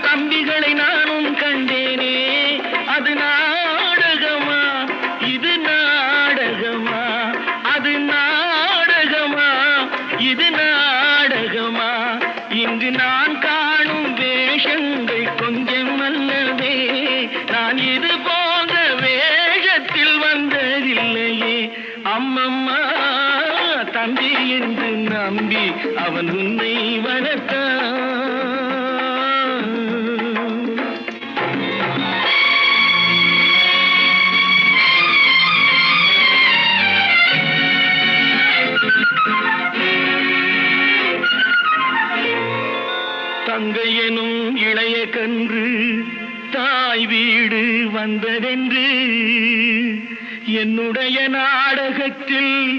தம்பிகளை நானும் கண்டேனே. அது நாடகமா, இது நாடகமா, அது நாடகமா, இது நாடகமா. இங்கு நான் காணும் வேஷங்கள் கொஞ்சம் அல்லவே. நான் இது போன்ற வேஷத்தில் வந்ததில்லையே. அம்மம்மா, தம்பி என்று நம்பி அவன் உன்னை வளர்த்தான். தங்கை எனும் இளைய கன்று தாய் வீடு வந்ததென்று என்னுடைய நாடகத்தில்